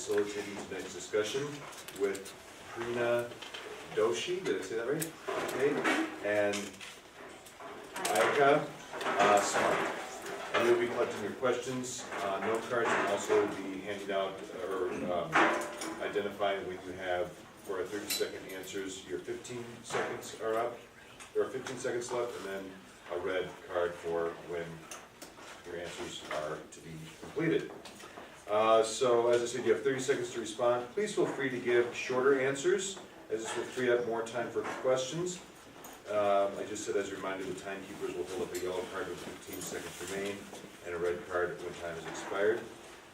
facilitating tonight's discussion with Prina Doshi, did I say that right? Okay, and Ayaka Smart. And we'll be collecting your questions. Note cards will also be handed out or identifying when you have, for our 30-second answers, your 15 seconds are up, there are 15 seconds left, and then a red card for when your answers are to be completed. So as I said, you have 30 seconds to respond. Please feel free to give shorter answers, as this will free up more time for questions. I just said as a reminder, the timekeepers will hold up a yellow card with 15 seconds remain and a red card when time is expired.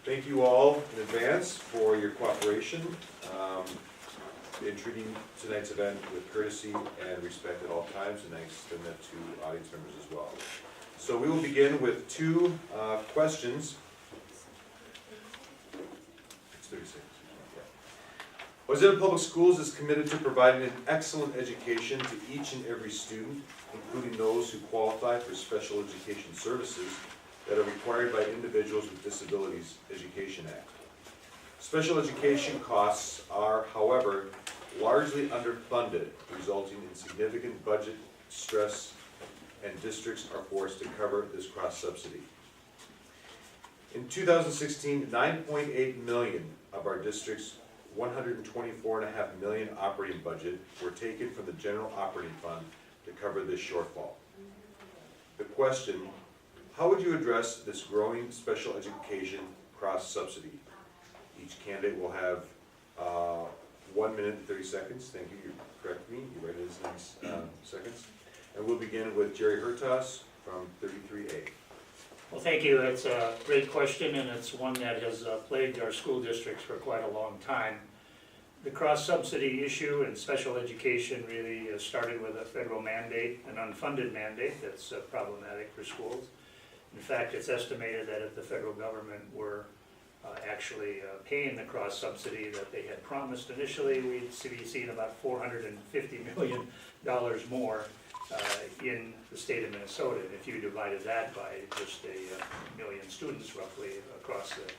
Thank you all in advance for your cooperation in treating tonight's event with courtesy and respect at all times, and I extend that to audience members as well. So we will begin with two questions. It's 30 seconds. Wayzata Public Schools is committed to providing an excellent education to each and every student, including those who qualify for special education services that are required by Individuals with Disabilities Education Act. Special education costs are, however, largely underfunded, resulting in significant budget stress, and districts are forced to cover this cross-subsidy. In 2016, 9.8 million of our district's $124.5 million operating budget were taken from the general operating fund to cover this shortfall. The question, how would you address this growing special education cross-subsidy? Each candidate will have 1 minute and 30 seconds. Thank you, you correct me, you write it as nice seconds. And we'll begin with Jerry Hertas from 33A. Well, thank you. It's a great question, and it's one that has plagued our school districts for quite a long time. The cross-subsidy issue in special education really started with a federal mandate, an unfunded mandate that's problematic for schools. In fact, it's estimated that if the federal government were actually paying the cross-subsidy that they had promised initially, we'd be seeing about $450 million more in the state of Minnesota. And if you divided that by just a million students roughly across the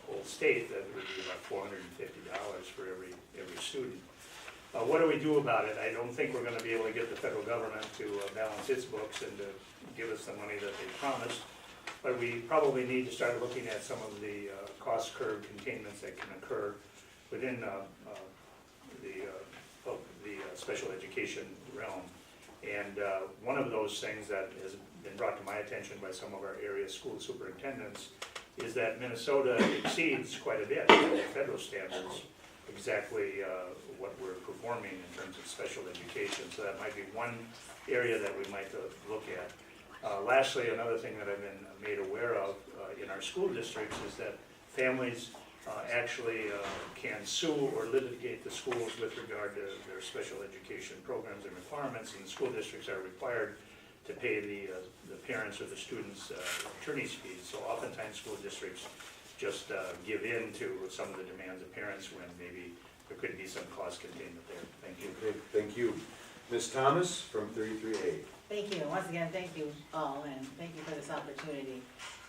whole state, that would be about $450 for every student. What do we do about it? I don't think we're going to be able to get the federal government to balance its books and to give us the money that they promised. But we probably need to start looking at some of the cost curve containments that can occur within the special education realm. And one of those things that has been brought to my attention by some of our area school superintendents is that Minnesota exceeds quite a bit in the federal standards exactly what we're performing in terms of special education. So that might be one area that we might look at. Lastly, another thing that I've been made aware of in our school districts is that families actually can sue or litigate the schools with regard to their special education programs and requirements, and the school districts are required to pay the parents or the students' attorney's fees. So oftentimes school districts just give in to some of the demands of parents when maybe there could be some cost containment there. Thank you. Okay, thank you. Ms. Thomas from 33A. Thank you. Once again, thank you all, and thank you for this opportunity.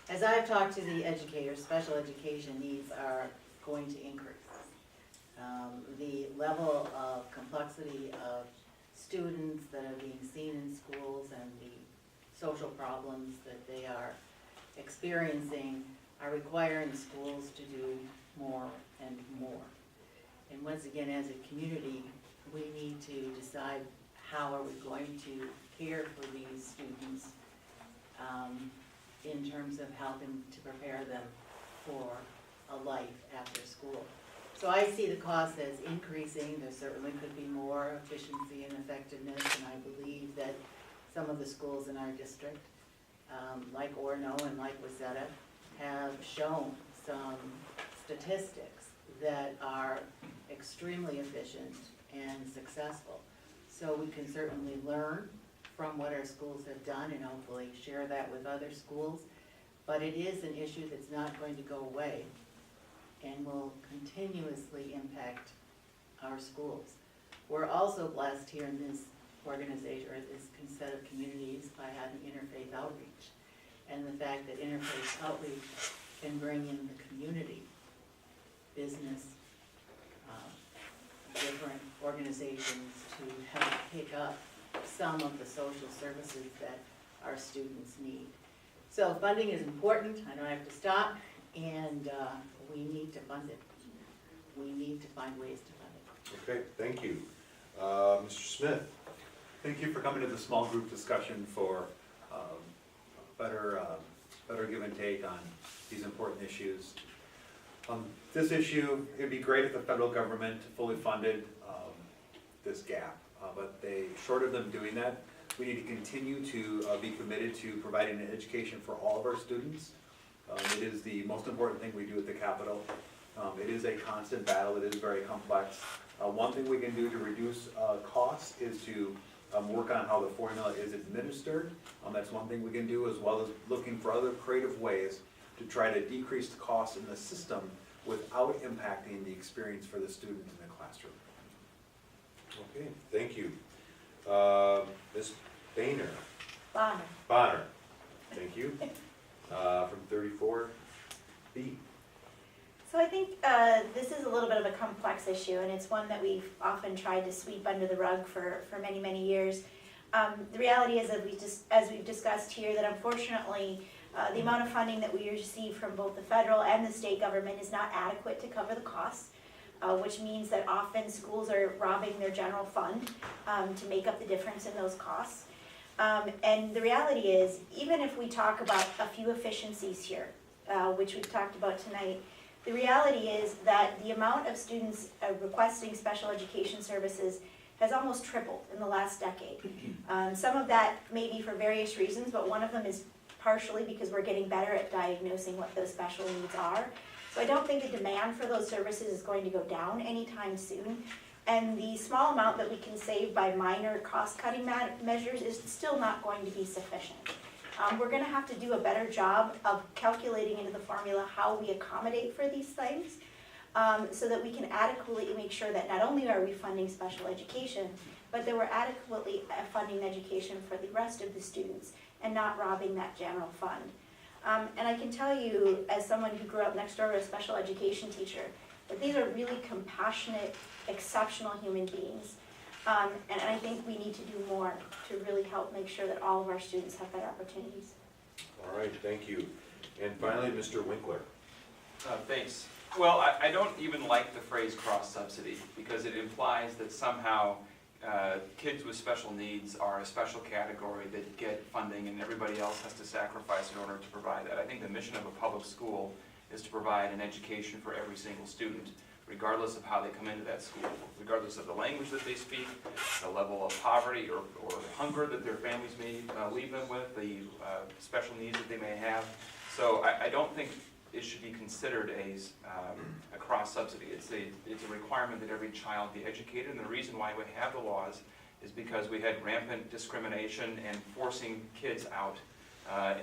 As I've talked to the educators, special education needs are going to increase. The level of complexity of students that are being seen in schools and the social problems that they are experiencing are requiring the schools to do more and more. And once again, as a community, we need to decide how are we going to care for these students in terms of helping to prepare them for a life after school. So I see the cost as increasing. There certainly could be more efficiency and effectiveness, and I believe that some of the schools in our district, like Orono and like Wayzata, have shown some statistics that are extremely efficient and successful. So we can certainly learn from what our schools have done and hopefully share that with other schools. But it is an issue that's not going to go away and will continuously impact our schools. We're also blessed here in this organization, or this set of communities, by having interfaith outreach. And the fact that interfaith outreach can bring in the community is organizations to help pick up some of the social services that our students need. So funding is important, I don't have to stop, and we need to fund it. We need to find ways to fund it. Okay, thank you. Mr. Smith? Thank you for coming to the small group discussion for better give and take on these important issues. This issue, it'd be great if the federal government fully funded this gap, but short of them doing that, we need to continue to be committed to providing an education for all of our students. It is the most important thing we do at the Capitol. It is a constant battle, it is very complex. One thing we can do to reduce costs is to work on how the formula is administered. That's one thing we can do, as well as looking for other creative ways to try to decrease the costs in the system without impacting the experience for the student in the classroom. Okay, thank you. Ms. Boehner? Bonner, thank you. From 34B. So I think this is a little bit of a complex issue, and it's one that we've often tried to sweep under the rug for many, many years. The reality is that as we've discussed here, that unfortunately the amount of funding that we receive from both the federal and the state government is not adequate to cover the costs, which means that often schools are robbing their general fund to make up the difference in those costs. And the reality is, even if we talk about a few efficiencies here, which we've talked about tonight, the reality is that the amount of students requesting special education services has almost tripled in the last decade. Some of that may be for various reasons, but one of them is partially because we're getting better at diagnosing what those special needs are. So I don't think the demand for those services is going to go down anytime soon. And the small amount that we can save by minor cost-cutting measures is still not going to be sufficient. We're going to have to do a better job of calculating into the formula how we accommodate for these things, so that we can adequately make sure that not only are we funding special education, but that we're adequately funding education for the rest of the students and not robbing that general fund. And I can tell you, as someone who grew up next door to a special education teacher, that these are really compassionate, exceptional human beings. And I think we need to do more to really help make sure that all of our students have better opportunities. All right, thank you. And finally, Mr. Winkler. Thanks. Well, I don't even like the phrase cross-subsidy, because it implies that somehow kids with special needs are a special category that get funding and everybody else has to sacrifice in order to provide that. I think the mission of a public school is to provide an education for every single student, regardless of how they come into that school, regardless of the language that they speak, the level of poverty or hunger that their families may leave them with, the special needs that they may have. So I don't think it should be considered a cross-subsidy. It's a requirement that every child be educated, and the reason why we have the laws is because we had rampant discrimination and forcing kids out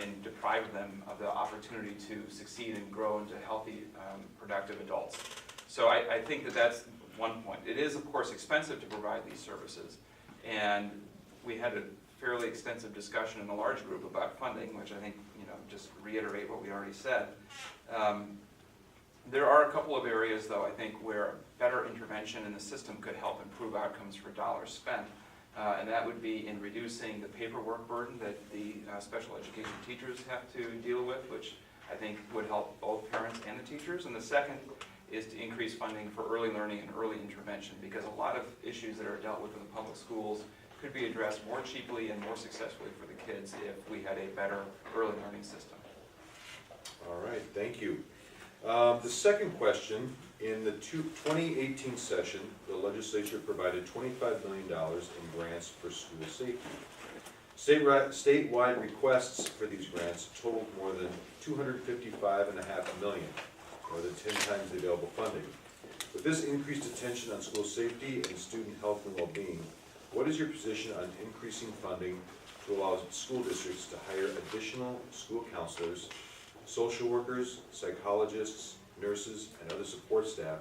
and deprive them of the opportunity to succeed and grow into healthy, productive adults. So I think that that's one point. It is, of course, expensive to provide these services, and we had a fairly extensive discussion in the large group about funding, which I think, just reiterate what we already said. There are a couple of areas, though, I think, where better intervention in the system could help improve outcomes for dollars spent, and that would be in reducing the paperwork burden that the special education teachers have to deal with, which I think would help both parents and the teachers. And the second is to increase funding for early learning and early intervention, because a lot of issues that are dealt with in the public schools could be addressed more cheaply and more successfully for the kids if we had a better early learning system. All right, thank you. The second question, in the 2018 session, the legislature provided $25 million in grants for school safety. Statewide requests for these grants totaled more than $255.5 million, more than 10 times the available funding. With this increased attention on school safety and student health and well-being, what is your position on increasing funding to allow school districts to hire additional school counselors, social workers, psychologists, nurses, and other support staff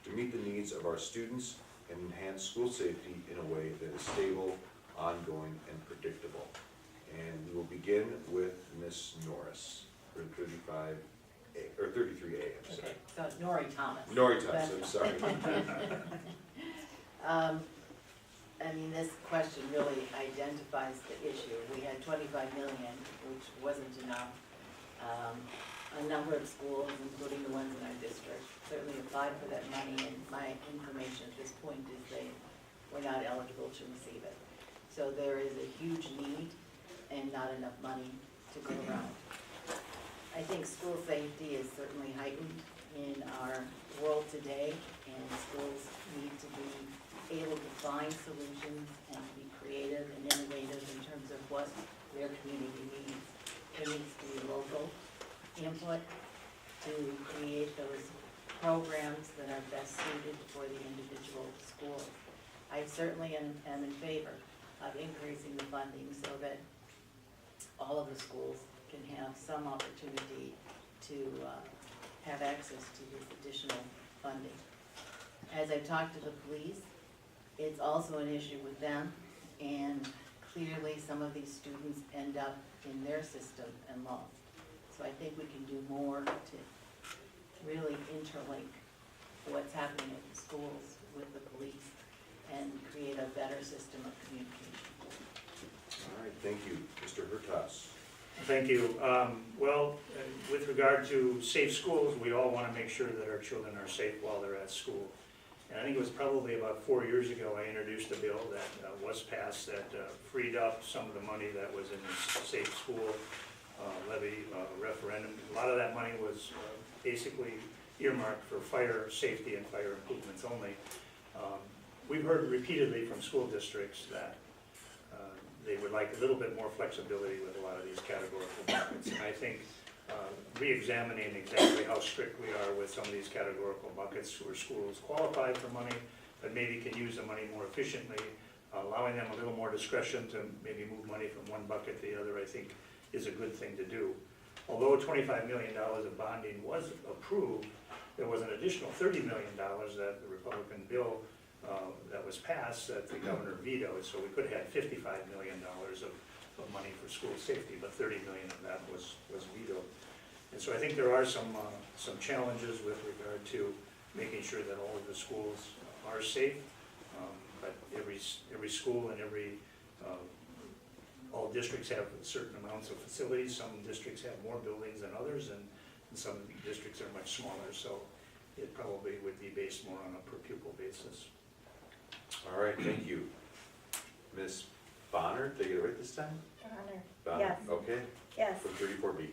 to meet the needs of our students and enhance school safety in a way that is stable, ongoing, and predictable? And we will begin with Ms. Norris for 35A, or 33A, I'm sorry. Okay, so Nori Thomas. Nori Thomas, I'm sorry. I mean, this question really identifies the issue. We had 25 million, which wasn't enough. A number of schools, including the ones in our district, certainly applied for that money, and my information at this point is they were not eligible to receive it. So there is a huge need and not enough money to go around. I think school safety is certainly heightened in our world today, and schools need to be able to find solutions and be creative and innovative in terms of what their community needs. There needs to be local input to create those programs that are best suited for the individual school. I certainly am in favor of increasing the funding so that all of the schools can have some opportunity to have access to this additional funding. As I've talked to the police, it's also an issue with them, and clearly some of these students end up in their system and lost. So I think we can do more to really interlink what's happening at the schools with the police and create a better system of communication. All right, thank you. Mr. Hertas. Thank you. With regard to safe schools, we all want to make sure that our children are safe while they're at school. And I think it was probably about 4 years ago, I introduced a bill that was passed that freed up some of the money that was in the safe school levy referendum. A lot of that money was basically earmarked for fire safety and fire improvements only. We've heard repeatedly from school districts that they would like a little bit more flexibility with a lot of these categorical buckets. And I think re-examining exactly how strict we are with some of these categorical buckets where schools qualify for money, but maybe can use the money more efficiently, allowing them a little more discretion to maybe move money from one bucket to the other, I think is a good thing to do. Although $25 million of bonding was approved, there was an additional $30 million that the Republican bill that was passed that the governor vetoed, so we could have had $55 million of money for school safety, but $30 million of that was vetoed. And so I think there are some challenges with regard to making sure that all of the schools are safe, but every school and all districts have certain amounts of facilities. Some districts have more buildings than others, and some districts are much smaller, so it probably would be based more on a per pupil basis. All right, thank you. Ms. Bonner, did I get it right this time? Honor. Bonner, Yes. okay, Yes. from 34B.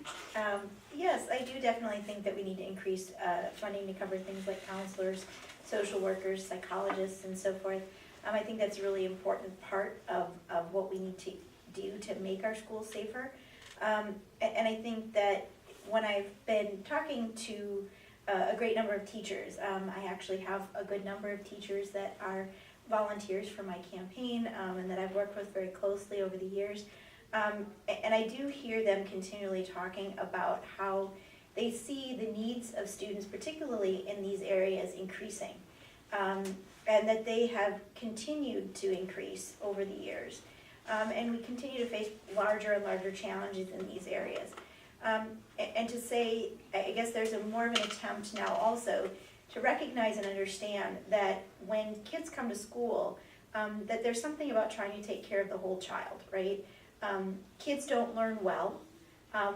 Yes, I do definitely think that we need to increase funding to cover things like counselors, social workers, psychologists, and so forth. I think that's a really important part of what we need to do to make our schools safer. And I think that when I've been talking to a great number of teachers, I actually have a good number of teachers that are volunteers for my campaign, and that I've worked with very closely over the years. And I do hear them continually talking about how they see the needs of students, particularly in these areas, increasing. And that they have continued to increase over the years. And we continue to face larger and larger challenges in these areas. And to say, I guess there's more of an attempt now also to recognize and understand that when kids come to school, that there's something about trying to take care of the whole child, right? Kids don't learn well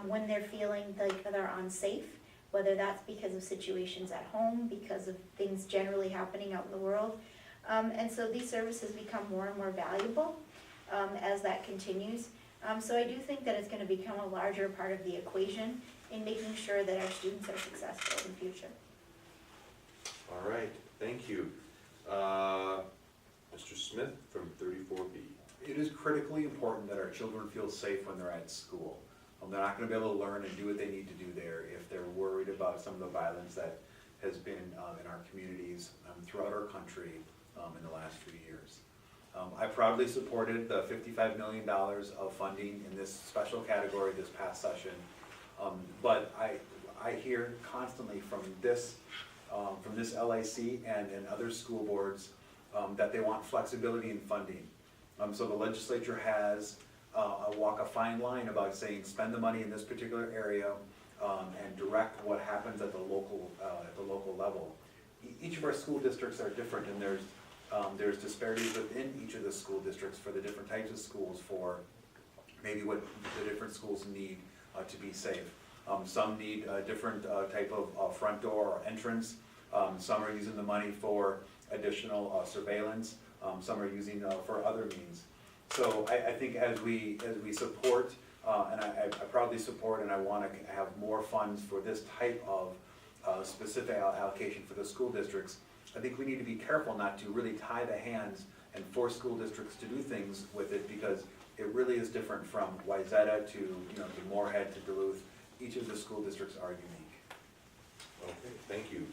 when they're feeling like they're unsafe, whether that's because of situations at home, because of things generally happening out in the world. And so these services become more and more valuable as that continues. So I do think that it's going to become a larger part of the equation in making sure that our students are successful in the future. All right, thank you. Mr. Smith from 34B. It is critically important that our children feel safe when they're at school. They're not gonna be able to learn and do what they need to do there if they're worried about some of the violence that has been in our communities throughout our country in the last few years. I proudly supported the $55 million of funding in this special category this past session. But I hear constantly from this LIC and other school boards that they want flexibility in funding. So the legislature has walk a fine line about saying spend the money in this particular area and direct what happens at the local level. Each of our school districts are different, and there's There's disparities within each of the school districts for the different types of schools, for maybe what the different schools need to be safe. Some need a different type of front door or entrance. Some are using the money for additional surveillance. Some are using for other means. So I think as we support, and I proudly support, and I want to have more funds for this type of specific allocation for the school districts, I think we need to be careful not to really tie the hands and force school districts to do things with it, because it really is different from Wayzata to, to Moorhead to Duluth. Each of the school districts are unique. Okay, thank you.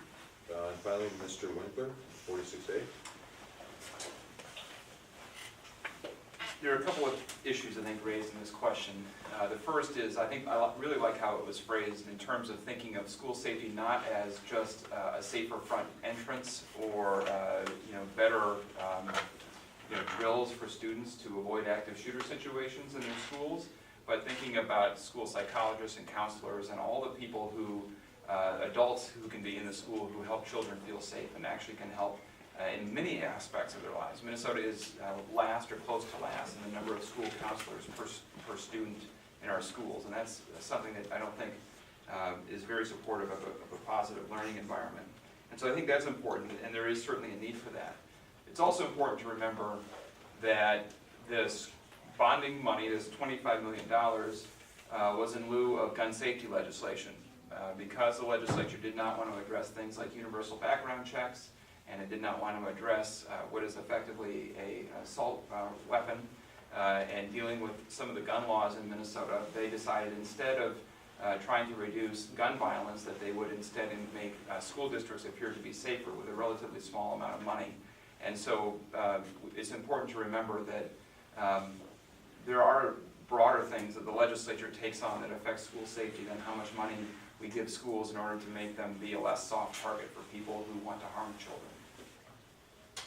And finally, Mr. Winkler, 46A. There are a couple of issues I think raised in this question. The first is, I think I really like how it was phrased in terms of thinking of school safety not as just a safer front entrance or better drills for students to avoid active shooter situations in their schools, but thinking about school psychologists and counselors and all the people who, adults who can be in the school who help children feel safe and actually can help in many aspects of their lives. Minnesota is last or close to last in the number of school counselors per student in our schools, and that's something that I don't think is very supportive of a positive learning environment. And so I think that's important, and there is certainly a need for that. It's also important to remember that this bonding money, this $25 million, was in lieu of gun safety legislation. Because the legislature did not want to address things like universal background checks, and it did not want to address what is effectively an assault weapon, and dealing with some of the gun laws in Minnesota, they decided instead of trying to reduce gun violence, that they would instead make school districts appear to be safer with a relatively small amount of money. And so it's important to remember that there are broader things that the legislature takes on that affect school safety than how much money we give schools in order to make them be a less soft target for people who want to harm children.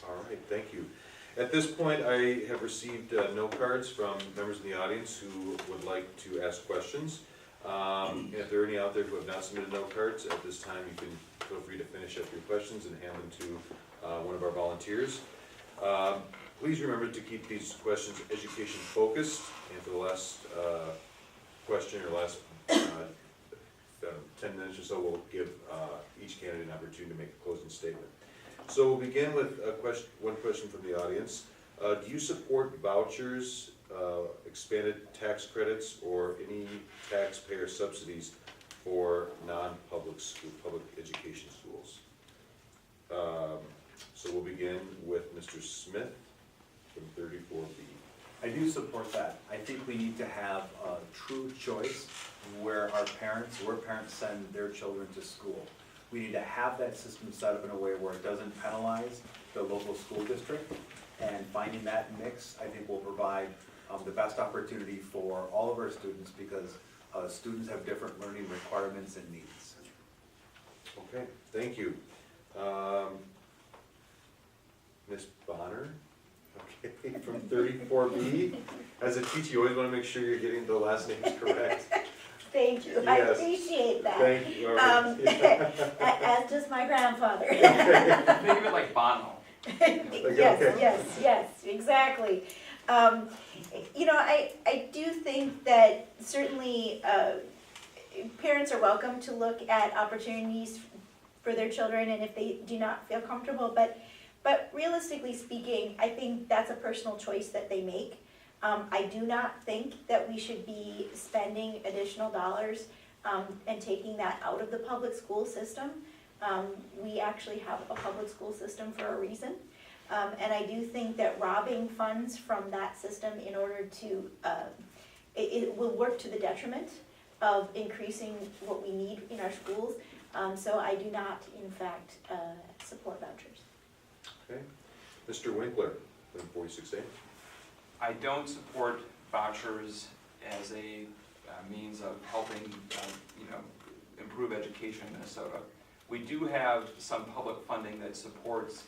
All right, thank you. At this point, I have received note cards from members in the audience who would like to ask questions. If there are any out there who have not submitted note cards, at this time you can feel free to finish up your questions and hand them to one of our volunteers. Please remember to keep these questions education focused, and for the last question or last 10 minutes or so, we'll give each candidate an opportunity to make a closing statement. So we'll begin with one question from the audience. Do you support vouchers, expanded tax credits, or any taxpayer subsidies for non-public school, public education schools? So we'll begin with Mr. Smith from 34B. I do support that. I think we need to have a true choice where parents send their children to school. We need to have that system set up in a way where it doesn't penalize the local school district, and finding that mix, I think, will provide the best opportunity for all of our students, because students have different learning requirements and needs. Okay, thank you. Ms. Bonner, okay, from 34B. As a teacher, you always want to make sure you're getting the last names correct. Thank you, I Yes. appreciate that. Thank you. All right. As does my grandfather. Think of it like Bono. Yes, exactly. I do think that certainly parents are welcome to look at opportunities for their children, and if they do not feel comfortable, but realistically speaking, I think that's a personal choice that they make. I do not think that we should be spending additional dollars and taking that out of the public school system. We actually have a public school system for a reason. And I do think that robbing funds from that system in order to, it will work to the detriment of increasing what we need in our schools. So I do not, in fact, support vouchers. Okay. Mr. Winkler from 46A. I don't support vouchers as a means of helping, improve education in Minnesota. We do have some public funding that supports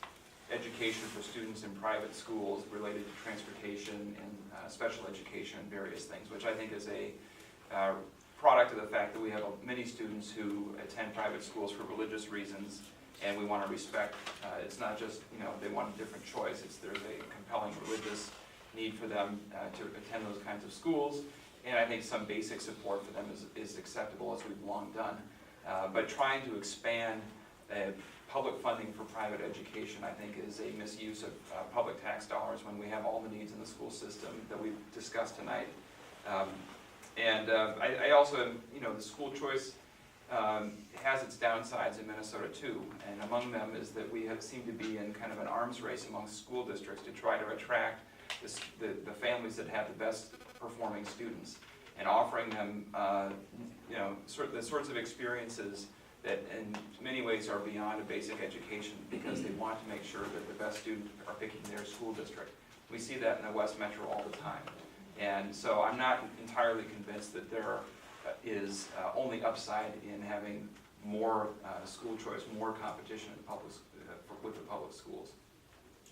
education for students in private schools related to transportation and special education and various things, which I think is a product of the fact that we have many students who attend private schools for religious reasons, and we want to respect, it's not just, they want a different choice, there's a compelling religious need for them to attend those kinds of schools, and I think some basic support for them is acceptable, as we've long done. But trying to expand public funding for private education, I think, is a misuse of public tax dollars when we have all the needs in the school system that we've discussed tonight. I also, the school choice has its downsides in Minnesota too, and among them is that we seem to be in kind of an arms race amongst school districts to try to attract the families that have the best performing students, and offering them the sorts of experiences that in many ways are beyond a basic education, because they want to make sure that the best students are picking their school district. We see that in the West Metro all the time. And so I'm not entirely convinced that there is only upside in having more school choice, more competition in with the public schools.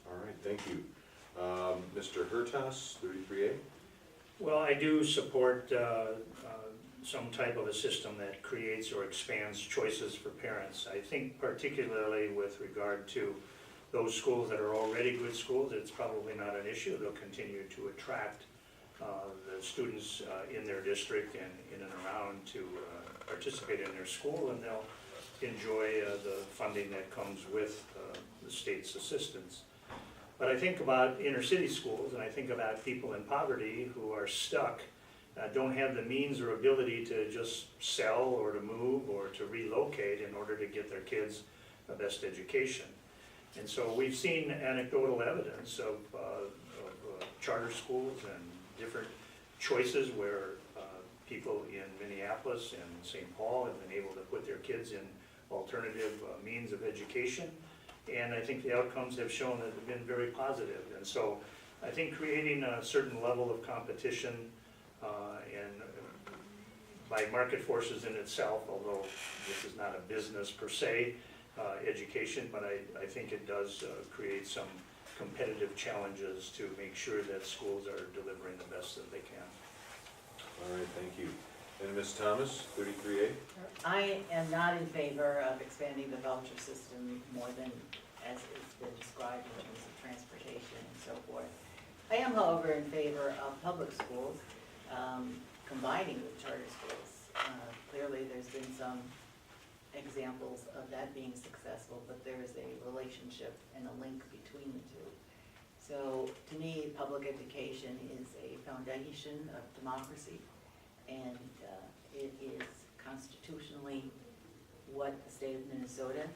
All right, thank you. Mr. Hertas, 33A. Well, I do support some type of a system that creates or expands choices for parents. I think particularly with regard to those schools that are already good schools, it's probably not an issue. They'll continue to attract the students in their district and in and around to participate in their school, and they'll enjoy the funding that comes with the state's assistance. But I think about inner city schools, and I think about people in poverty who are stuck, don't have the means or ability to just sell or to move or to relocate in order to get their kids the best education. And so we've seen anecdotal evidence of charter schools and different choices where people in Minneapolis and St. Paul have been able to put their kids in alternative means of education. And I think the outcomes have shown that they've been very positive. And so I think creating a certain level of competition and by market forces in itself, although this is not a business per se, education, but I think it does create some competitive challenges to make sure that schools are delivering the best that they can. All right, thank you. And Ms. Thomas, 33A. I am not in favor of expanding the voucher system more than as it's been described in terms of transportation and so forth. I am, however, in favor of public schools combining with charter schools. Clearly, there's been some examples of that being successful, but there is a relationship and a link between the two. So to me, public education is a foundation of democracy, and it is constitutionally what the state of Minnesota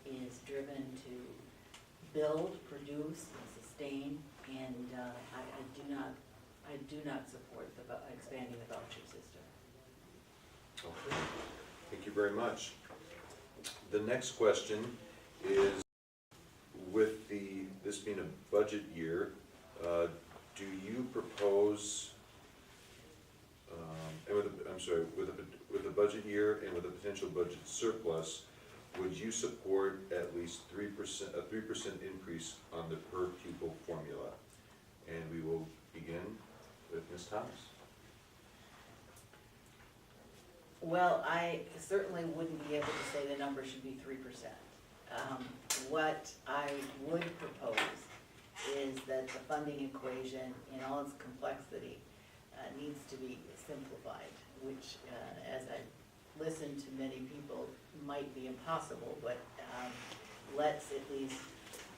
is driven to build, produce, and sustain, and I do not support expanding the voucher system. Okay, thank you very much. The next question is, with this being a budget year, do you propose, with a budget year and with a potential budget surplus, would you support at least a 3% increase on the per pupil formula? And we will begin with Ms. Thomas. Well, I certainly wouldn't be able to say the number should be 3%. What I would propose is that the funding equation in all its complexity needs to be simplified, which as I listened to many people might be impossible, but let's at least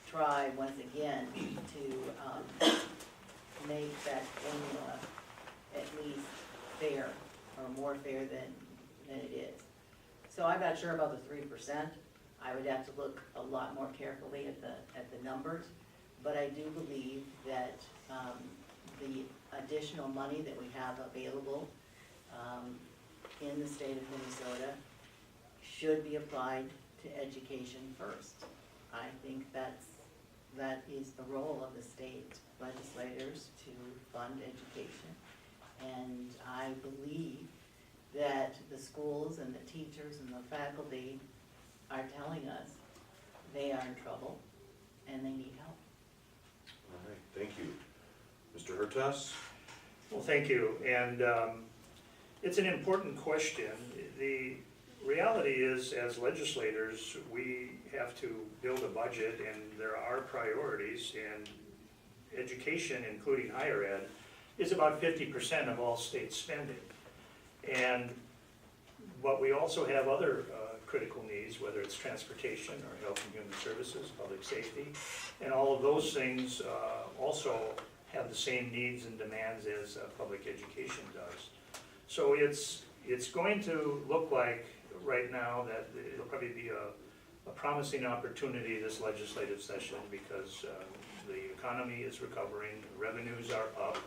try once again to make that formula at least fair, or more fair than it is. So I'm not sure about the 3%. I would have to look a lot more carefully at the numbers, but I do believe that the additional money that we have available in the state of Minnesota should be applied to education first. I think that is the role of the state legislators to fund education, and I believe that the schools and the teachers and the faculty are telling us they are in trouble and they need help. All right, thank you. Mr. Hertas? Well, thank you, and it's an important question. reality is, as legislators, we have to build a budget, and there are priorities, and education, including higher ed, is about 50% of all state spending. And, but we also have other critical needs, whether it's transportation or health and human services, public safety, and all of those things also have the same needs and demands as public education does. So it's going to look like right now that it'll probably be a promising opportunity this legislative session, because the economy is recovering, revenues are up,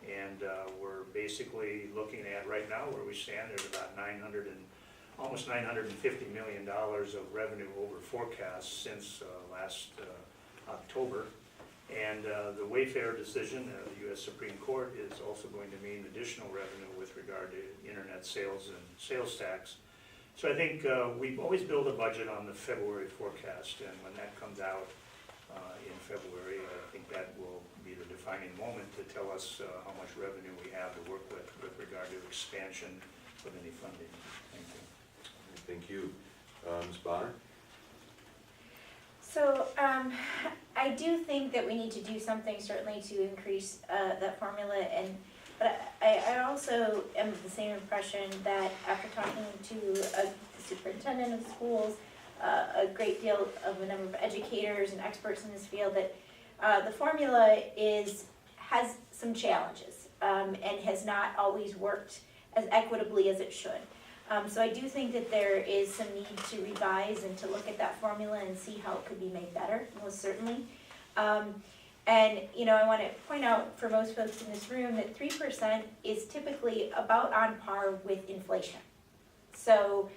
and we're basically looking at right now where we stand, there's about almost $950 million of revenue over forecast since last October. And the Wayfair decision of the U.S. Supreme Court is also going to mean additional revenue with regard to internet sales and sales tax. So I think we've always built a budget on the February forecast, and when that comes out in February, I think that will be the defining moment to tell us how much revenue we have to work with regard to expansion of any funding. Thank you. Thank you. Ms. Bonner? So, I do think that we need to do something certainly to increase that formula, but I also am of the same impression that after talking to the superintendent of schools, a great deal of a number of educators and experts in this field, that the formula has some challenges and has not always worked as equitably as it should. So I do think that there is some need to revise and to look at that formula and see how it could be made better, most certainly. And, you know, I want to point out for most folks in this room that 3% is typically about on par with inflation. So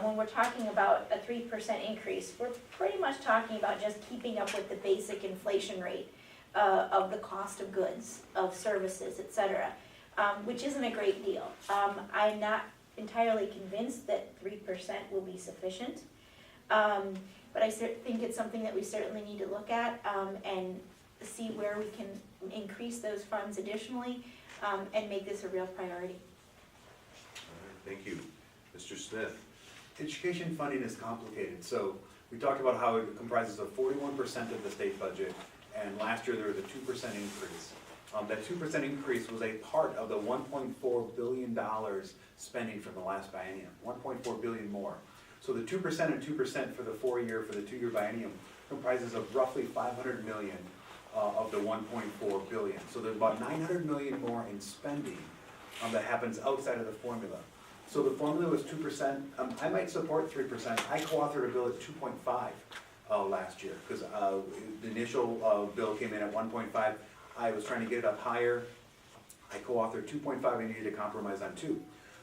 when we're talking about a 3% increase, we're pretty much talking about just keeping up with the basic inflation rate of the cost of goods, of services, et cetera, which isn't a great deal. I'm not entirely convinced that 3% will be sufficient, but I think it's something that we certainly need to look at and see where we can increase those funds additionally and make this a real priority. All right, thank you. Mr. Smith? Education funding is complicated, so we talked about how it comprises of 41% of the state budget, and last year there was a 2% increase. That 2% increase was a part of the $1.4 billion spending from the last biennium, 1.4 billion more. So the 2% and 2% for the 2-year biennium comprises of roughly 500 million of the 1.4 billion. So there's about 900 million more in spending that happens outside of the formula. So the formula was 2%. I might support 3%. I co-authored a bill at 2.5 last year, because the initial bill came in at 1.5. I was trying to get it up higher. I co-authored 2.5, I needed to compromise on 2.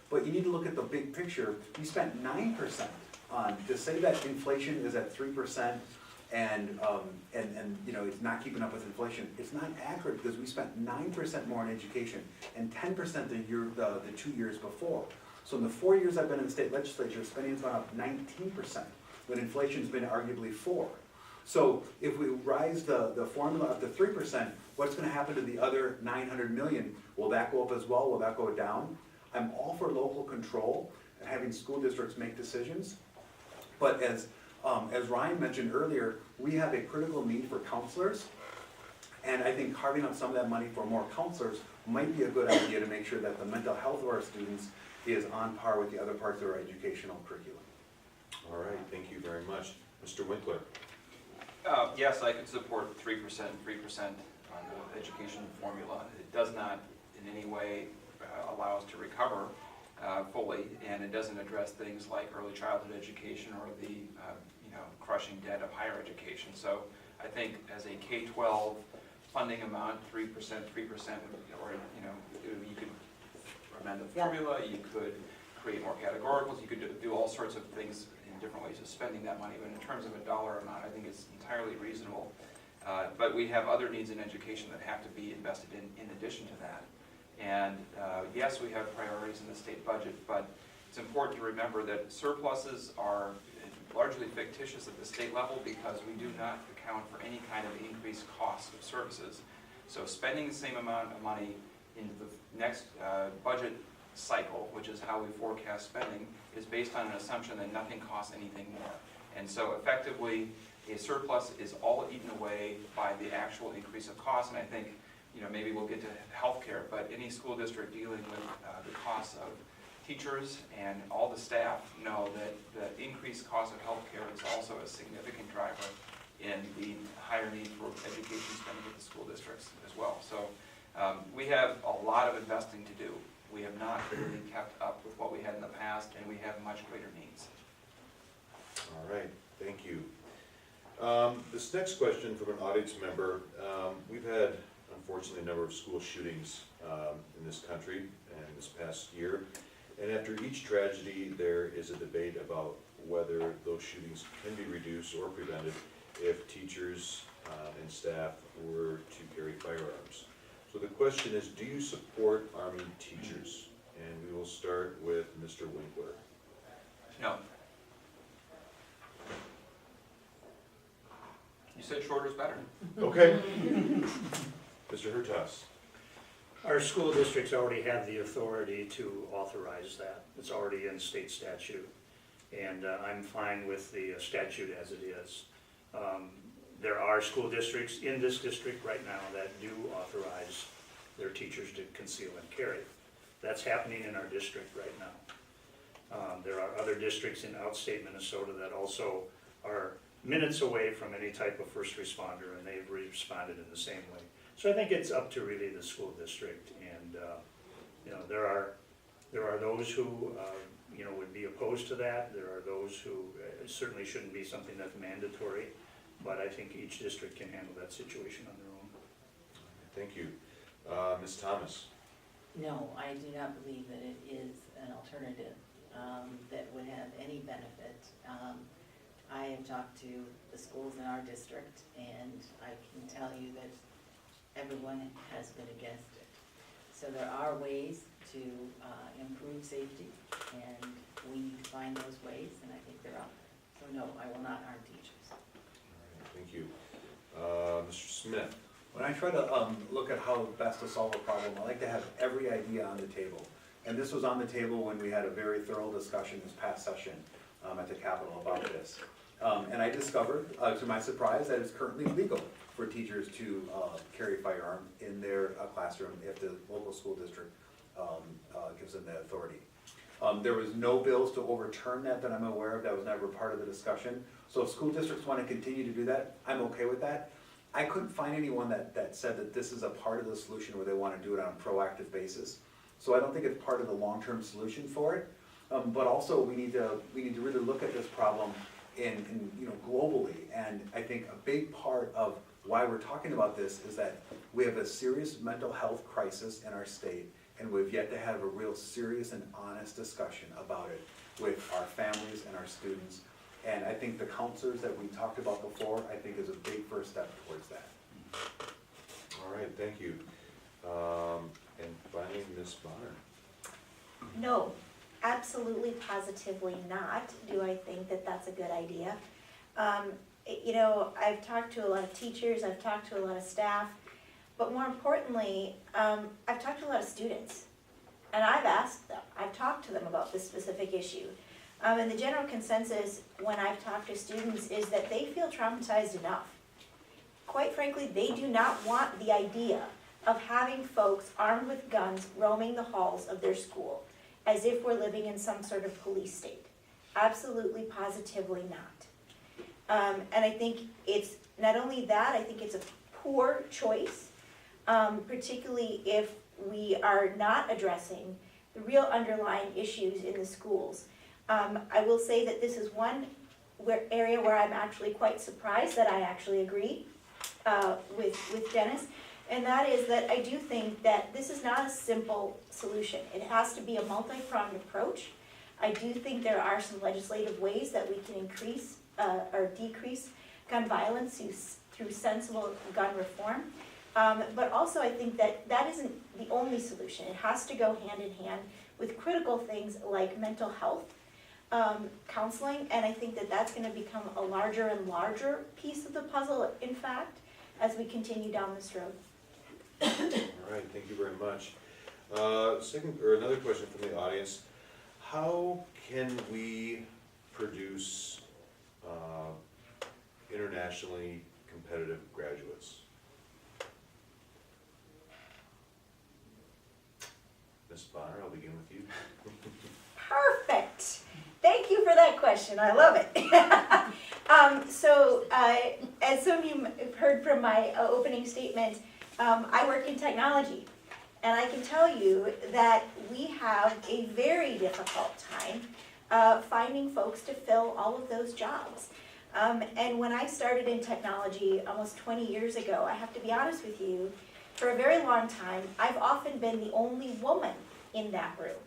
But you need to look at the big picture. We spent 9% on, to say that inflation is at 3% and you know, it's not keeping up with inflation, it's not accurate, because we spent 9% more on education and 10% the 2 years before. So in the 4 years I've been in the state legislature, spending's gone up 19%, when inflation's been arguably 4%. So if we rise the formula up to 3%, what's gonna happen to the other 900 million? Will that go up as well? Will that go down? I'm all for local control and having school districts make decisions. But as Ryan mentioned earlier, we have a critical need for counselors. And I think carving out some of that money for more counselors might be a good idea to make sure that the mental health of our students is on par with the other parts of our educational curriculum. All right, thank you very much. Mr. Winkler? Yes, I could support 3% on the education formula. It does not in any way allow us to recover fully, and it doesn't address things like early childhood education or the crushing debt of higher education. So I think as a K-12 funding amount, 3%, or you could amend the formula, you could create more categoricals, you could do all sorts of things in different ways of spending that money, but in terms of a dollar amount, I think it's entirely reasonable. But we have other needs in education that have to be invested in addition to that. And yes, we have priorities in the state budget, but it's important to remember that surpluses are largely fictitious at the state level because we do not account for any kind of increased cost of services. So spending the same amount of money into the next budget cycle, which is how we forecast spending, is based on an assumption that nothing costs anything more. And so effectively, a surplus is all eaten away by the actual increase of cost, and I think, maybe we'll get to healthcare, but any school district dealing with the costs of teachers and all the staff know that the increased cost of healthcare is also a significant driver in the higher need for education spending at the school districts as well. So we have a lot of investing to do. We have not really kept up with what we had in the past, and we have much greater needs. All right, thank you. This next question from an audience member, we've had, unfortunately, a number of school shootings in this country and this past year. And after each tragedy, there is a debate about whether those shootings can be reduced or prevented if teachers and staff were to carry firearms. So the question is, do you support arming teachers? And we will start with Mr. Winkler. No. You said shorter is better. Okay. Mr. Hertas. Our school districts already have the authority to authorize that. It's already in state statute. And I'm fine with the statute as it is. There are school districts in this district right now that do authorize their teachers to conceal and carry. That's happening in our district right now. There are other districts in outstate Minnesota that also are minutes away from any type of first responder, and they've responded in the same way. So I think it's up to really the school district, and there are those who would be opposed to that. There are those who it certainly shouldn't be something that's mandatory, but I think each district can handle that situation on their own. Thank you. Ms. Thomas. No, I do not believe that it is an alternative that would have any benefit. I have talked to the schools in our district, and I can tell you that everyone has been against it. So there are ways to improve safety, and we need to find those ways, and I think they're out there. So no, I will not arm teachers. All right, thank you. Mr. Smith. When I try to look at how best to solve a problem, I like to have every idea on the table. And this was on the table when we had a very thorough discussion this past session at the Capitol about this. And I discovered, to my surprise, that it's currently legal for teachers to carry a firearm in their classroom if the local school district gives them that authority. There was no bills to overturn that I'm aware of. That was never part of the discussion. So if school districts want to continue to do that, I'm okay with that. I couldn't find anyone that said that this is a part of the solution where they want to do it on a proactive basis. So I don't think it's part of the long-term solution for it. But also we need to really look at this problem in globally. And I think a big part of why we're talking about this is that we have a serious mental health crisis in our state, and we've yet to have a real serious and honest discussion about it with our families and our students. And I think the counselors that we talked about before, I think is a big first step towards that. All right, thank you. And finally, Ms. Bonner. No, absolutely positively not. Do I think that that's a good idea? I've talked to a lot of teachers, I've talked to a lot of staff, but more importantly, I've talked to a lot of students. And I've asked them, I've talked to them about this specific issue. And the general consensus when I've talked to students is that they feel traumatized enough. Quite frankly, they do not want the idea of having folks armed with guns roaming the halls of their school as if we're living in some sort of police state. Absolutely, positively not. And I think it's not only that, I think it's a poor choice, particularly if we are not addressing the real underlying issues in the schools. I will say that this is one area where I'm actually quite surprised that I actually agree with Dennis, and that is that I do think that this is not a simple solution. It has to be a multi-pronged approach. I do think there are some legislative ways that we can increase or decrease gun violence through sensible gun reform. But also I think that that isn't the only solution. It has to go hand in hand with critical things like mental health, counseling, and I think that that's going to become a larger and larger piece of the puzzle, in fact, as we continue down this road. All right, thank you very much. Second, or another question from the audience. How can we produce internationally competitive graduates? Ms. Bonner, I'll begin with you. Perfect. Thank you for that question. I love it. As some of you have heard from my opening statement, I work in technology. And I can tell you that we have a very difficult time finding folks to fill all of those jobs. And when I started in technology almost 20 years ago, I have to be honest with you, for a very long time, I've often been the only woman in that room.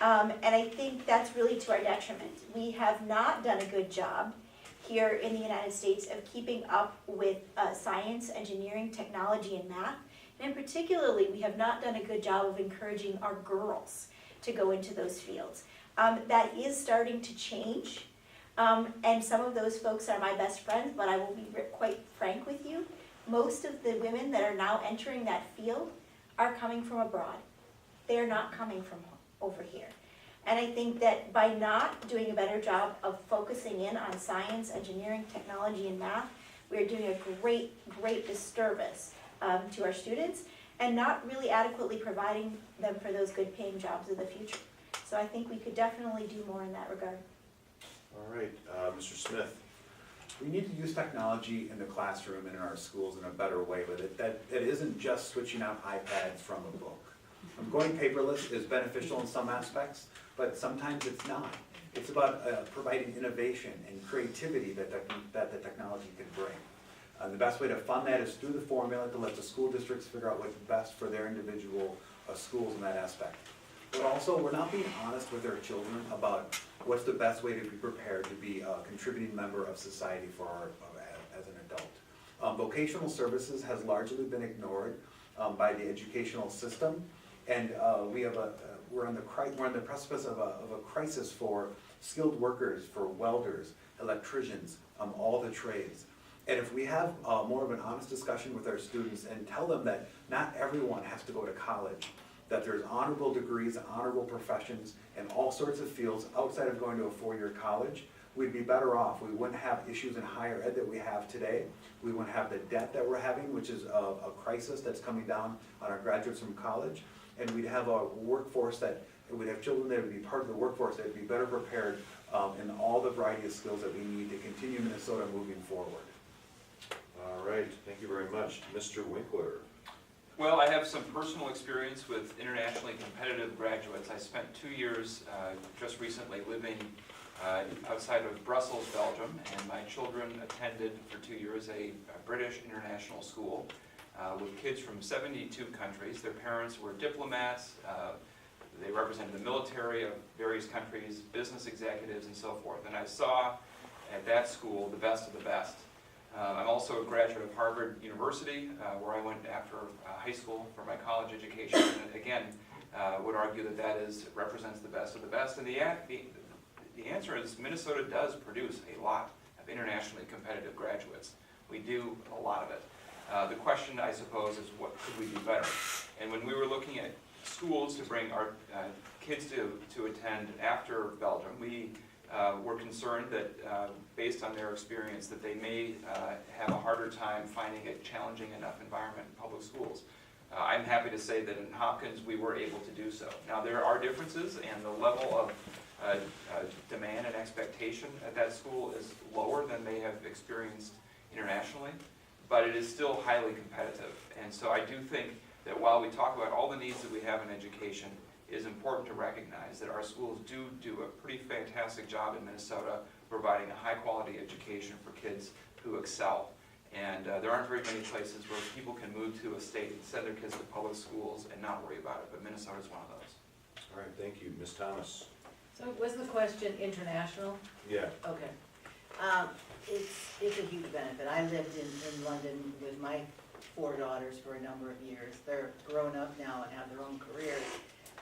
And I think that's really to our detriment. We have not done a good job here in the United States of keeping up with science, engineering, technology, and math. And particularly, we have not done a good job of encouraging our girls to go into those fields. That is starting to change. And some of those folks are my best friends, but I will be quite frank with you. Most of the women that are now entering that field are coming from abroad. They are not coming from over here. And I think that by not doing a better job of focusing in on science, engineering, technology, and math, we are doing a great, great disservice to our students and not really adequately providing them for those good paying jobs of the future. So I think we could definitely do more in that regard. All right, Mr. Smith. We need to use technology in the classroom and in our schools in a better way with it. That isn't just switching out iPads from a book. Going paperless is beneficial in some aspects, but sometimes it's not. It's about providing innovation and creativity that the technology can bring. The best way to fund that is through the formula to let the school districts figure out what's best for their individual schools in that aspect. But also, we're not being honest with our children about what's the best way to be prepared to be a contributing member of society as an adult. Vocational services has largely been ignored by the educational system, and we're on the precipice of a crisis for skilled workers, for welders, electricians, all the trades. And if we have more of an honest discussion with our students and tell them that not everyone has to go to college, that there's honorable degrees, honorable professions, and all sorts of fields outside of going to a four-year college, we'd be better off. We wouldn't have issues in higher ed that we have today. We wouldn't have the debt that we're having, which is a crisis that's coming down on our graduates from college. And we'd have a workforce we'd have children that would be part of the workforce that would be better prepared in all the variety of skills that we need to continue Minnesota moving forward. All right, thank you very much. Mr. Winkler. Well, I have some personal experience with internationally competitive graduates. I spent 2 years just recently living outside of Brussels, Belgium, and my children attended for 2 years a British international school with kids from 72 countries. Their parents were diplomats, they represented the military of various countries, business executives, and so forth. And I saw at that school the best of the best. I'm also a graduate of Harvard University, where I went after high school for my college education, and again, would argue that represents the best of the best. And the answer is Minnesota does produce a lot of internationally competitive graduates. We do a lot of it. The question, I suppose, is what could we do better? And when we were looking at schools to bring our kids to attend after Belgium, we were concerned that, based on their experience, that they may have a harder time finding a challenging enough environment in public schools. I'm happy to say that in Hopkins we were able to do so. Now there are differences, and the level of demand and expectation at that school is lower than they have experienced internationally, but it is still highly competitive. And so I do think that while we talk about all the needs that we have in education, it is important to recognize that our schools do a pretty fantastic job in Minnesota providing a high-quality education for kids who excel. And there aren't very many places where people can move to a state and send their kids to public schools and not worry about it, but Minnesota is one of those. All right, thank you. Ms. Thomas. So was the question international? Yeah. Okay. It's a huge benefit. I lived in London with my 4 daughters for a number of years. They're grown up now and have their own careers.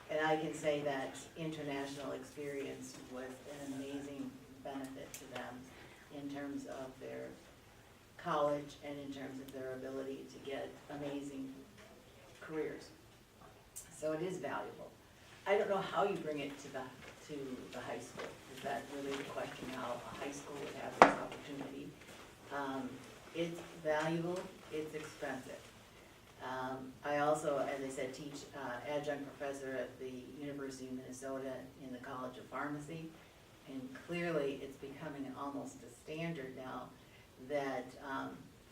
And I can say that international experience was an amazing benefit to them in terms of their college and in terms of their ability to get amazing careers. So it is valuable. I don't know how you bring it to the high school. Is that really the question, how a high school would have this opportunity? It's valuable, it's expensive. I also, as I said, teach adjunct professor at the University of Minnesota in the College of Pharmacy. And clearly, it's becoming almost a standard now that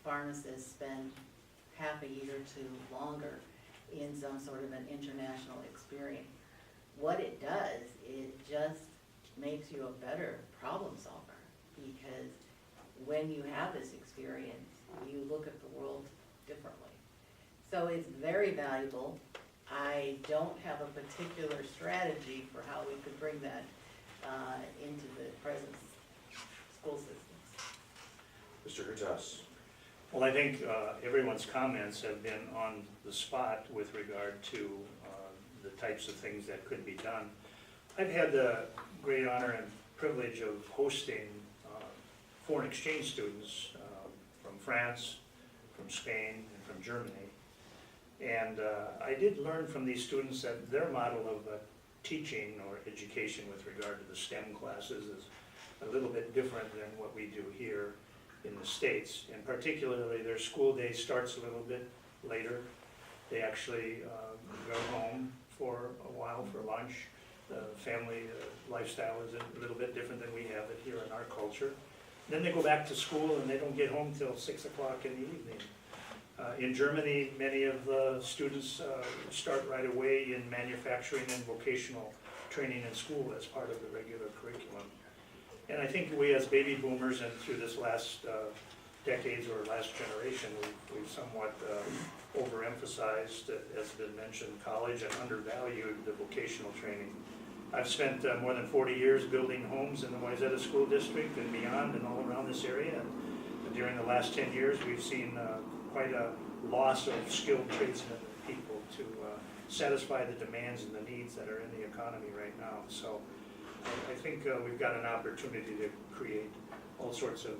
pharmacists spend half a year to longer in some sort of an international experience. What it does, it just makes you a better problem solver, because when you have this experience, you look at the world differently. So it's very valuable. I don't have a particular strategy for how we could bring that into the present school systems. Mr. Hertaus? Well, I think everyone's comments have been on the spot with regard to the types of things that could be done. I've had the great honor and privilege of hosting foreign exchange students from France, from Spain, and from Germany. And I did learn from these students that their model of teaching or education with regard to the STEM classes is a little bit different than what we do here in the States. And particularly, their school day starts a little bit later. They actually go home for a while for lunch. The family lifestyle is a little bit different than we have it here in our culture. Then they go back to school and they don't get home till 6 o'clock in the evening. In Germany, many of the students start right away in manufacturing and vocational training in school as part of the regular curriculum. And I think we as baby boomers and through this last decades or last generation, we've somewhat overemphasized, as has been mentioned, college and undervalued the vocational training. I've spent more than 40 years building homes in the Wayzata School District and beyond and all around this area. And during the last 10 years, we've seen quite a loss of skilled tradesmen and people to satisfy the demands and the needs that are in the economy right now. So I think we've got an opportunity to create all sorts of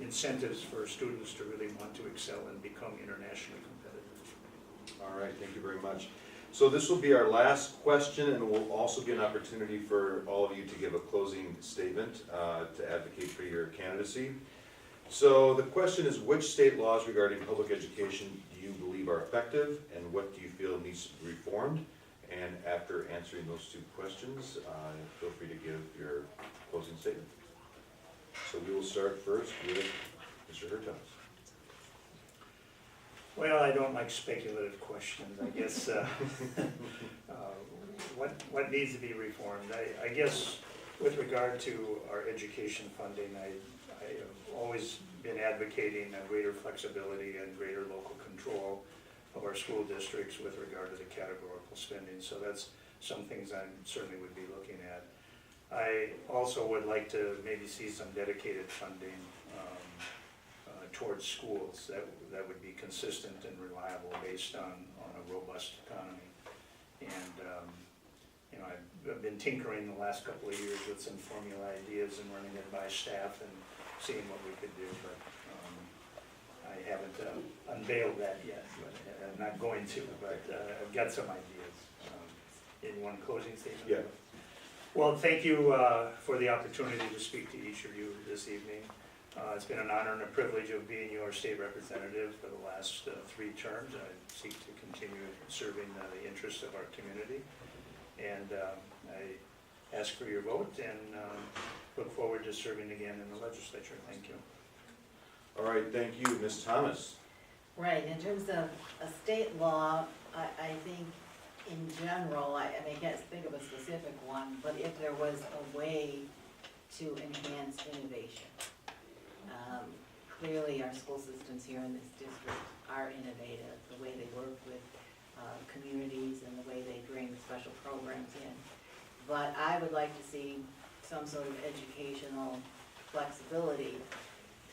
incentives for students to really want to excel and become internationally competitive. All right, thank you very much. So this will be our last question, and we'll also get an opportunity for all of you to give a closing statement to advocate for your candidacy. So the question is, which state laws regarding public education do you believe are effective, and what do you feel needs to be reformed? And after answering those two questions, feel free to give your closing statement. So we will start first with Mr. Hertaus. Well, I don't like speculative questions. I guess what needs to be reformed? I guess with regard to our education funding, I have always been advocating a greater flexibility and greater local control of our school districts with regard to the categorical spending. So that's some things I certainly would be looking at. I also would like to maybe see some dedicated funding towards schools that would be consistent and reliable based on a robust economy. And you know, I've been tinkering the last couple of years with some formula ideas and running it by staff and seeing what we could do, but I haven't unveiled that yet. But I'm not going to, but I've got some ideas. In one closing statement. Yeah. Well, thank you for the opportunity to speak to each of you this evening. It's been an honor and a privilege of being your state representative for the last 3 terms. I seek to continue serving the interests of our community. And I ask for your vote and look forward to serving again in the legislature. Thank you. All right, thank you. Ms. Thomas. Right, in terms of a state law, I think in general, I mean, I can't think of a specific one, but if there was a way to enhance innovation. Clearly, our school systems here in this district are innovative, the way they work with communities and the way they bring special programs in. But I would like to see some sort of educational flexibility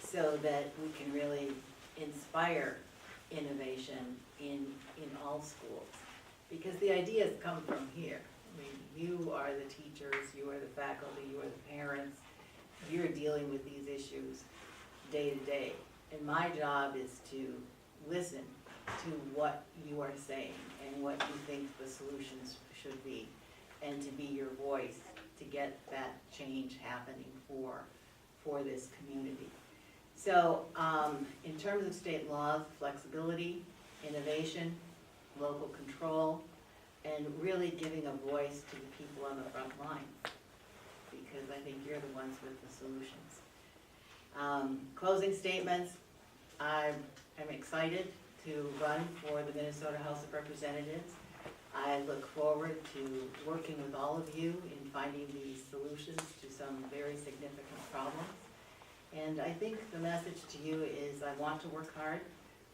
so that we can really inspire innovation in all schools. Because the ideas come from here. I mean, you are the teachers, you are the faculty, you are the parents. You're dealing with these issues day to day. And my job is to listen to what you are saying and what you think the solutions should be, and to be your voice to get that change happening for this community. So, in terms of state laws, flexibility, innovation, local control, and really giving a voice to the people on the front line, because I think you're the ones with the solutions. Closing statements, I am excited to run for the Minnesota House of Representatives. I look forward to working with all of you in finding these solutions to some very significant problems. And I think the message to you is I want to work hard,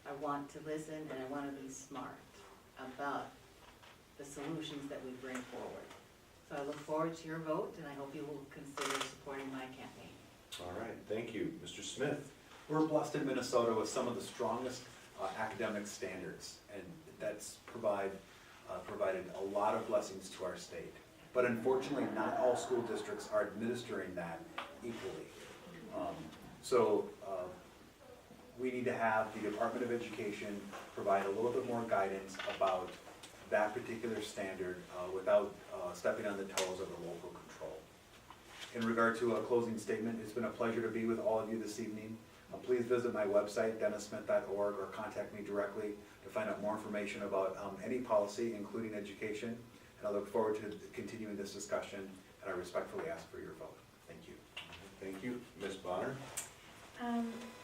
I want to listen, and I want to be smart about the solutions that we bring forward. So I look forward to your vote, and I hope you will consider supporting my campaign. All right, thank you. Mr. Smith? We're blessed in Minnesota with some of the strongest academic standards, and that's provided a lot of blessings to our state. But unfortunately, not all school districts are administering that equally. So we need to have the Department of Education provide a little bit more guidance about that particular standard without stepping on the toes of the local control. In regard to a closing statement, it's been a pleasure to be with all of you this evening. Please visit my website, DennisSmith.org, or contact me directly to find out more information about any policy, including education. And I look forward to continuing this discussion, and I respectfully ask for your vote. Thank you. Thank you. Ms. Bonner?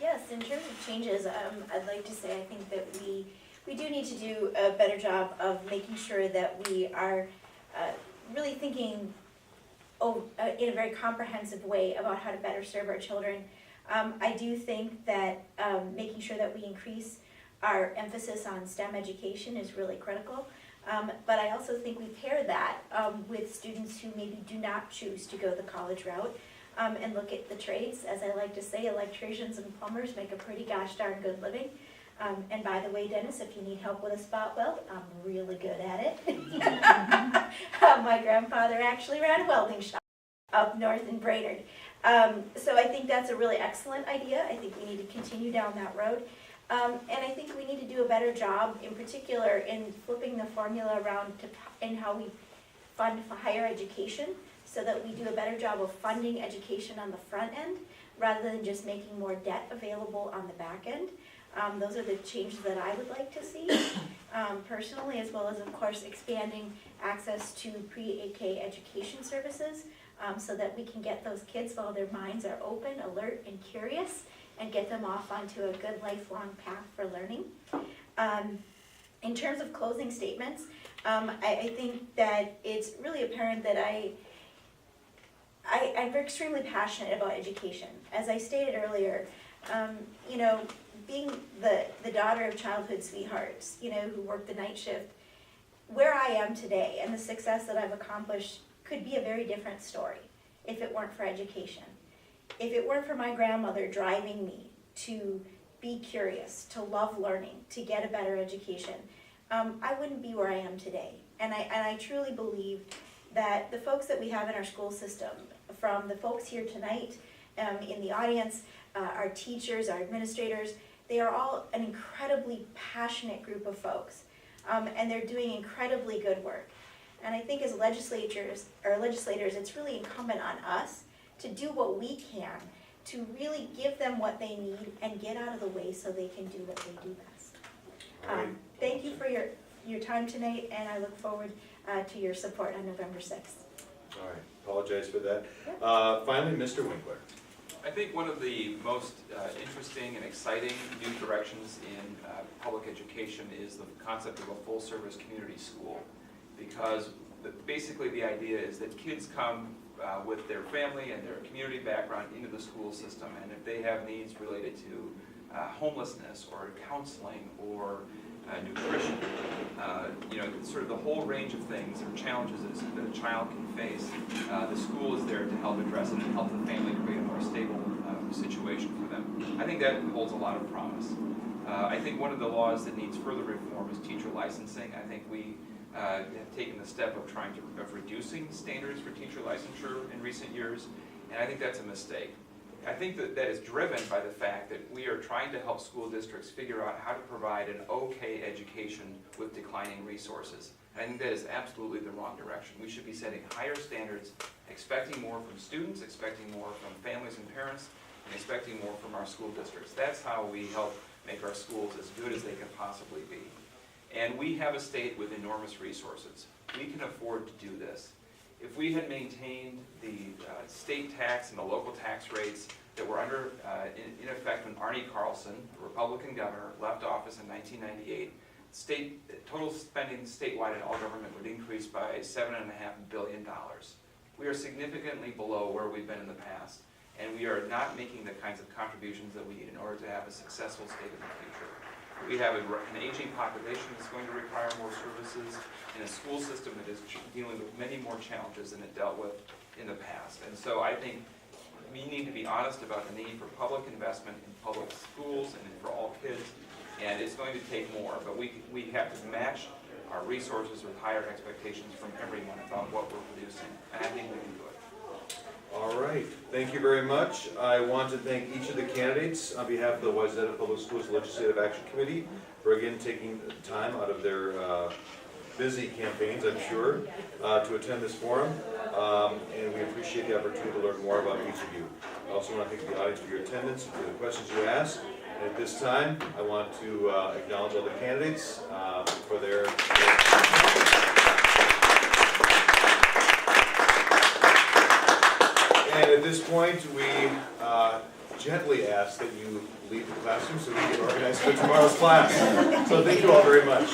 Yes, in terms of changes, I'd like to say I think that we do need to do a better job of making sure that we are really thinking in a very comprehensive way about how to better serve our children. I do think that making sure that we increase our emphasis on STEM education is really critical. But I also think we pair that with students who maybe do not choose to go the college route and look at the trades. As I like to say, electricians and plumbers make a pretty gosh darn good living. And by the way, Dennis, if you need help with a spot weld, I'm really good at it. My grandfather actually ran a welding shop up north in Brainerd. So I think that's a really excellent idea. I think we need to continue down that road. And I think we need to do a better job, in particular, in flipping the formula around in how we fund for higher education, so that we do a better job of funding education on the front end, rather than just making more debt available on the back end. Those are the changes that I would like to see, personally, as well as, of course, expanding access to pre-AK education services, so that we can get those kids while their minds are open, alert, and curious, and get them off onto a good lifelong path for learning. In terms of closing statements, I think that it's really apparent that I'm extremely passionate about education. As I stated earlier, you know, being the daughter of childhood sweethearts, you know, who worked the night shift, where I am today and the success that I've accomplished could be a very different story if it weren't for education. If it weren't for my grandmother driving me to be curious, to love learning, to get a better education, I wouldn't be where I am today. And I truly believe that the folks that we have in our school system, from the folks here tonight in the audience, our teachers, our administrators, they are all an incredibly passionate group of folks, and they're doing incredibly good work. And I think as legislators, it's really incumbent on us to do what we can to really give them what they need and get out of the way so they can do what they do best. Thank you for your time tonight, and I look forward to your support on November 6th. All right, apologize for that. Finally, Mr. Winkler. I think one of the most interesting and exciting new directions in public education is the concept of a full-service community school. Because basically the idea is that kids come with their family and their community background into the school system, and if they have needs related to homelessness or counseling or nutrition, you know, sort of the whole range of things or challenges that a child can face, the school is there to help address it and help the family create a more stable situation for them. I think that holds a lot of promise. I think one of the laws that needs further reform is teacher licensing. I think we have taken the step of trying to reducing standards for teacher licensure in recent years, and I think that's a mistake. I think that is driven by the fact that we are trying to help school districts figure out how to provide an okay education with declining resources. And I think that is absolutely the wrong direction. We should be setting higher standards, expecting more from students, expecting more from families and parents, and expecting more from our school districts. That's how we help make our schools as good as they can possibly be. And we have a state with enormous resources. We can afford to do this. If we had maintained the state tax and the local tax rates that were in effect when Arne Carlson, a Republican governor, left office in 1998, total spending statewide in all government would increase by $7.5 billion. We are significantly below where we've been in the past, and we are not making the kinds of contributions that we need in order to have a successful state in the future. We have an aging population that's going to require more services, and a school system that is dealing with many more challenges than it dealt with in the past. And so I think we need to be honest about the need for public investment in public schools and for all kids, and it's going to take more, but we have to match our resources with higher expectations from everyone about what we're producing, and I think we can do it. All right, thank you very much. I want to thank each of the candidates on behalf of the Wayzata Public Schools Legislative Action Committee for again taking time out of their busy campaigns, I'm sure, to attend this forum. And we appreciate the opportunity to learn more about each of you. I also want to thank the audience for your attendance and for the questions you asked. And at this time, I want to acknowledge all the candidates for their And at this point, we gently ask that you leave the classroom so we can get organized for tomorrow's class. So thank you all very much.